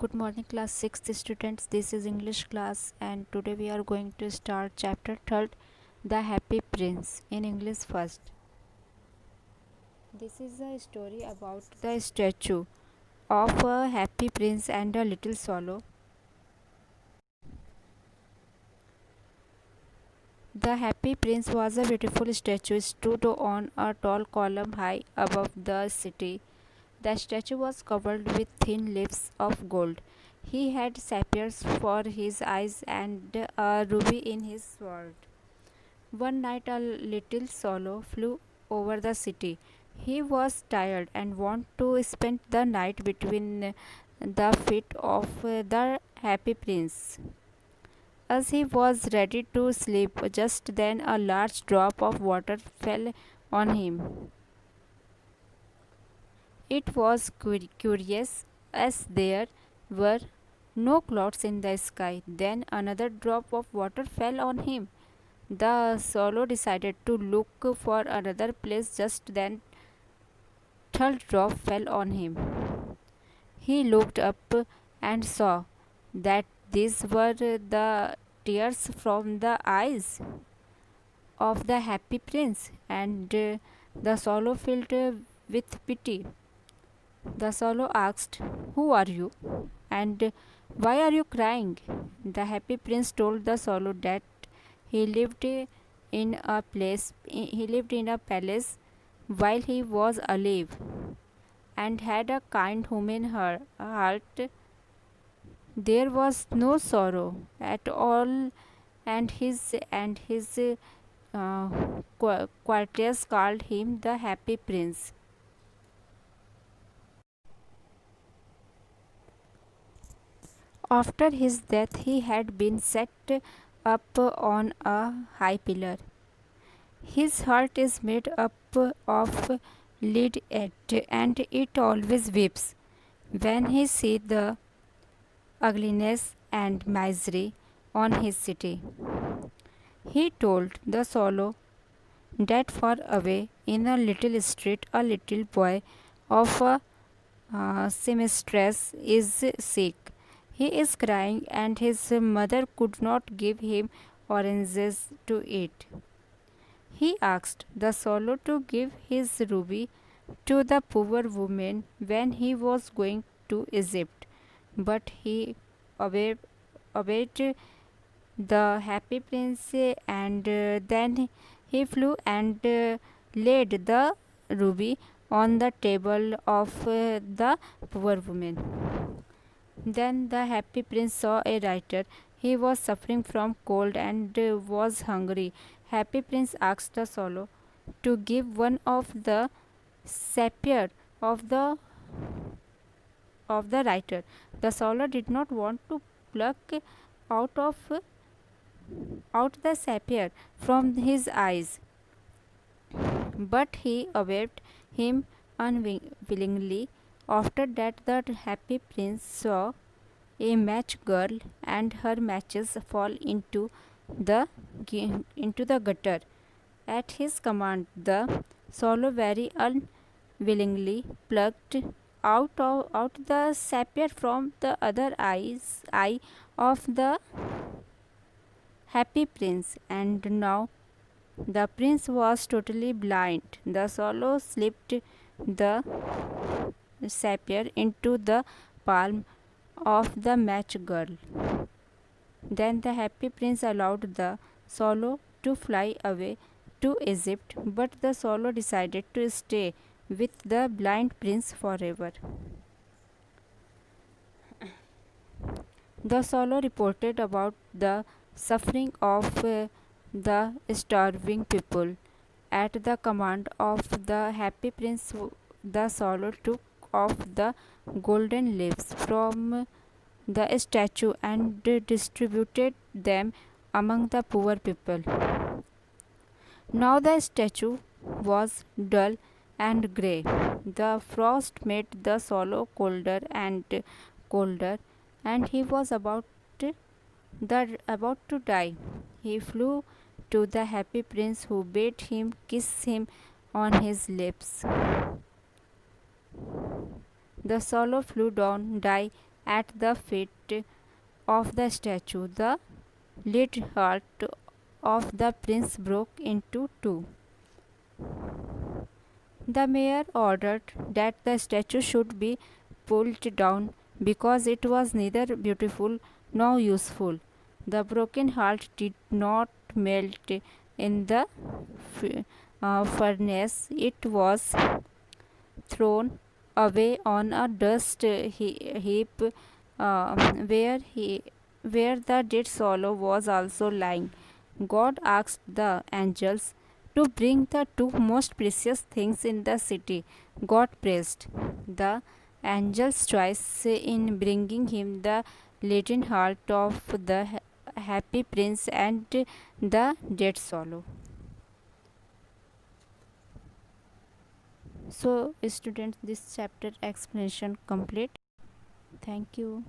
Good morning, class 6th students. This is English class, and today we are going to start chapter 3rd, The Happy Prince. In English first. This is a story about the statue of a happy prince and a little swallow. The happy prince was a beautiful statue stood on a tall column high above the city. The statue was covered with thin leaves of gold. He had sapphires for his eyes and a ruby in his sword. One night a little swallow flew over the city. He was tired and wanted to spend the night between the feet of the happy prince. As he was ready to sleep, just then a large drop of water fell on him. It was curious as there were no clouds in the sky. Then another drop of water fell on him. The swallow decided to look for another place. Just then third drop fell on him. He looked up and saw that these were the tears from the eyes of the happy prince, and the swallow filled with pity. The swallow asked, "Who are you? And why are you crying?" The happy prince told the swallow that he lived he lived in a palace while he was alive and had a kind human heart. There was no sorrow at all, and his courtiers called him the happy prince. After his death, he had been set up on a high pillar. His heart is made up of lead, and it always weeps when he sees the ugliness and misery on his city. He told the swallow that far away in a little street a little boy of a seamstress is sick. He is crying, and his mother could not give him oranges to eat. He asked the swallow to give his ruby to the poor woman when he was going to Egypt, but he obeyed, obeyed the happy prince, and then he flew and laid the ruby on the table of the poor woman. Then the happy prince saw a writer. He was suffering from cold and was hungry. Happy prince asked the swallow to give one of the sapphire of the writer. The swallow did not want to pluck out of out the sapphire from his eyes, but he obeyed him unwillingly. After that, the happy prince saw a match girl and her matches fall the into the gutter. At his command, the swallow very unwillingly plucked out the sapphire from the other eye of the happy prince, and now the prince was totally blind. The swallow slipped the sapphire into the palm of the match girl. Then the happy prince allowed the swallow to fly away to Egypt, but the swallow decided to stay with the blind prince forever. The swallow reported about the suffering of the starving people. At the command of the happy prince, the swallow took off the golden leaves from the statue and distributed them among the poor people. Now the statue was dull and grey. The frost made the swallow colder and colder, and he was about to die. He flew to the happy prince, who bade him kiss him on his lips. The swallow flew down, died at the feet of the statue. The lid heart of the prince broke into two. The mayor ordered that the statue should be pulled down because it was neither beautiful nor useful. The broken heart did not melt in the furnace, it was thrown away on a dust heap where where the dead swallow was also lying. God asked the angels to bring the two most precious things in the city. God praised the angel's choice in bringing him the laden heart of the happy prince and the dead swallow. So, students, this chapter explanation complete. Thank you.